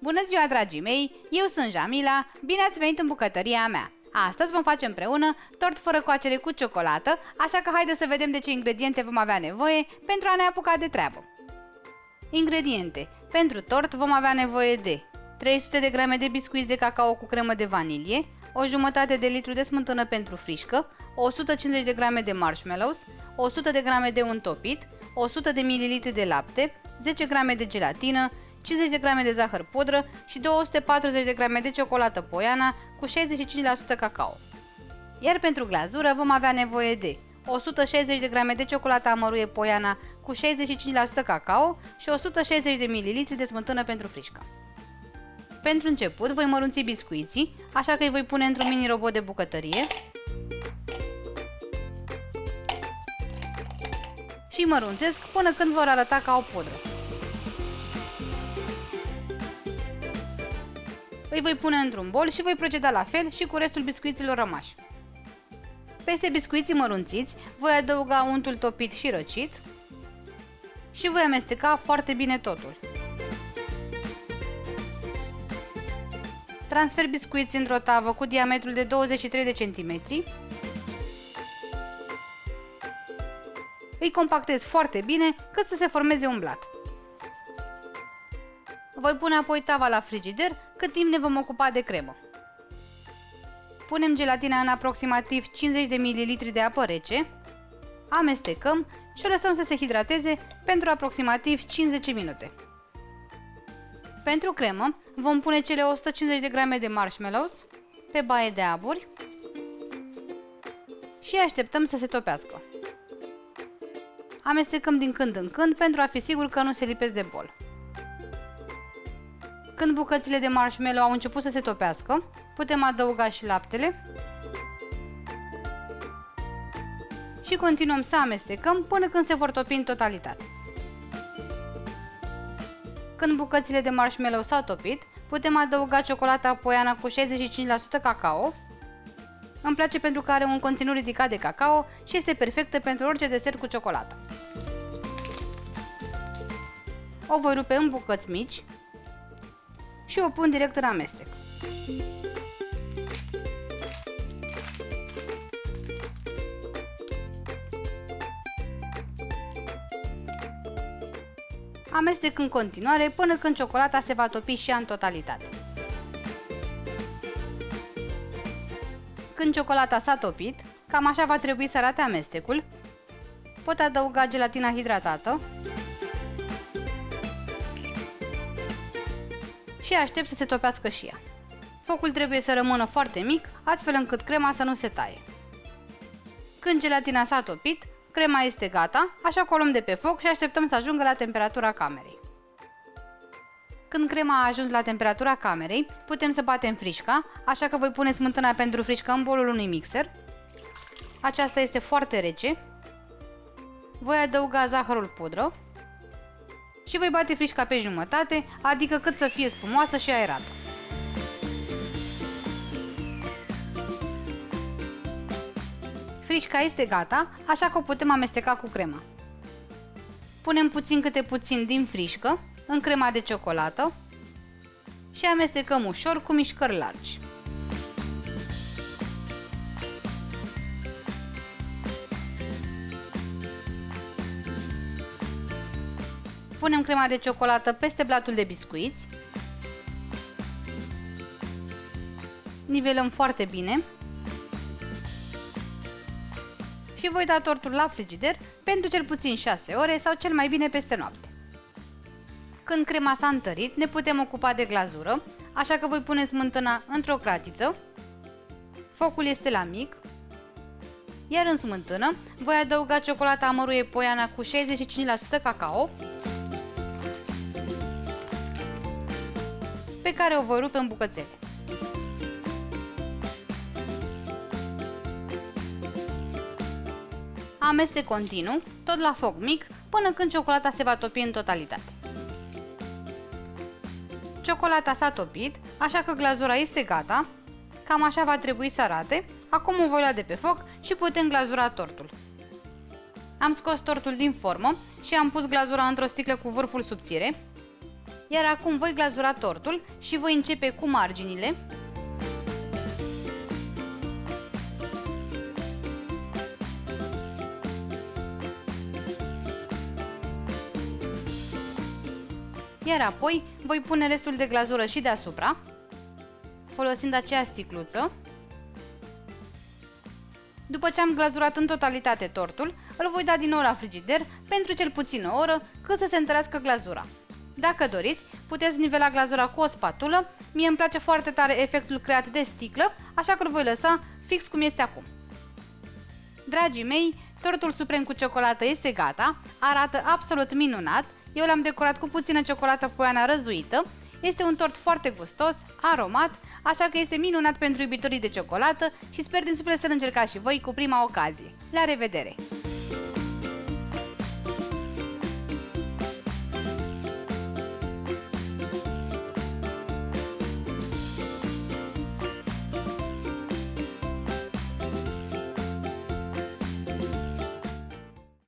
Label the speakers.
Speaker 1: Bună ziua, dragii mei! Eu sunt Jamila, bine ați venit în bucătăria mea! Astăzi vom face împreună tort fără coacere cu ciocolată, așa că haideți să vedem de ce ingrediente vom avea nevoie pentru a ne apuca de treabă. Ingrediente. Pentru tort vom avea nevoie de 300 de grame de biscuiți de cacao cu cremă de vanilie, o jumătate de litru de smântână pentru frișcă, 150 de grame de marshmallows, 100 de grame de unt topit, 100 de ml de lapte, 10 grame de gelatină, 50 de grame de zahăr pudră și 240 de grame de ciocolată Poiana cu 65% cacao. Iar pentru glazură vom avea nevoie de 160 de grame de ciocolată amăruie Poiana cu 65% cacao și 160 de ml de smântână pentru frișcă. Pentru început voi mărunți biscuiții, așa că îi voi pune într-un mini robot de bucătărie și mărunțesc până când vor arăta ca o pudră. Îi voi pune într-un bol și voi proceda la fel și cu restul biscuiților rămași. Peste biscuiții mărunțiți voi adăuga untul topit și răcit și voi amesteca foarte bine totul. Transfer biscuiții într-o tavă cu diametrul de 23 de cm. Îi compactez foarte bine cât să se formeze un blat. Voi pune apoi tava la frigider cât timp ne vom ocupa de cremă. Punem gelatina în aproximativ 50 de ml de apă rece, amestecăm și o lăsăm să se hidrateze pentru aproximativ 50 minute. Pentru cremă vom pune cele 150 de grame de marshmallows pe baie de aburi și așteptăm să se topească. Amestecăm din când în când pentru a fi sigur că nu se lipesc de bol. Când bucățile de marshmallow au început să se topească, putem adăuga și laptele și continuăm să amestecăm până când se vor topi în totalitate. Când bucățile de marshmallow s-au topit, putem adăuga ciocolata Poiana cu 65% cacao. Îmi place pentru că are un conținut ridicat de cacao și este perfectă pentru orice desert cu ciocolată. O voi rupe în bucăți mici și o pun direct în amestec. Amestec în continuare până când ciocolata se va topi și ea în totalitate. Când ciocolata s-a topit, cam așa va trebui să arate amestecul. Pot adăuga gelatina hidratată și aștept să se topească și ea. Focul trebuie să rămână foarte mic, astfel încât crema să nu se taie. Când gelatina s-a topit, crema este gata, așa că o luăm de pe foc și așteptăm să ajungă la temperatura camerei. Când crema a ajuns la temperatura camerei, putem să batem frișca, așa că voi pune smântâna pentru frișcă în bolul unui mixer. Aceasta este foarte rece. Voi adăuga zahărul pudră și voi bate frișca pe jumătate, adică cât să fie spumoasă și aerată. Frișca este gata, așa că o putem amesteca cu crema. Punem puțin câte puțin din frișcă în crema de ciocolată și amestecăm ușor cu mișcări largi. Punem crema de ciocolată peste blatul de biscuiți. Nivelăm foarte bine. Și voi da tortul la frigider pentru cel puțin 6 ore sau cel mai bine peste noapte. Când crema s-a întărit, ne putem ocupa de glazură, așa că voi pune smântâna într-o cratiță. Focul este la mic. Iar în smântână voi adăuga ciocolata amăruie Poiana cu 65% cacao, pe care o voi rupe în bucățele. Amestec continuu, tot la foc mic, până când ciocolata se va topi în totalitate. Ciocolata s-a topit, așa că glazura este gata. Cam așa va trebui să arate. Acum o voi lua de pe foc și putem glazura tortul. Am scos tortul din formă și am pus glazura într-o sticlă cu vârful subțire. Iar acum voi glazura tortul și voi începe cu marginile. Iar apoi voi pune restul de glazură și deasupra, folosind aceeași sticluță. După ce am glazurat în totalitate tortul, îl voi da din nou la frigider pentru cel puțin o oră, cât să se întărească glazura. Dacă doriți, puteți nivela glazura cu o spatulă. Mie îmi place foarte tare efectul creat de sticlă, așa că îl voi lăsa fix cum este acum. Dragii mei, tortul suprem cu ciocolată este gata, arată absolut minunat. Eu l-am decorat cu puțină ciocolată poiana răzuită. Este un tort foarte gustos, aromat, așa că este minunat pentru iubitorii de ciocolată și sper din suflet să-l încercați și voi cu prima ocazie. La revedere!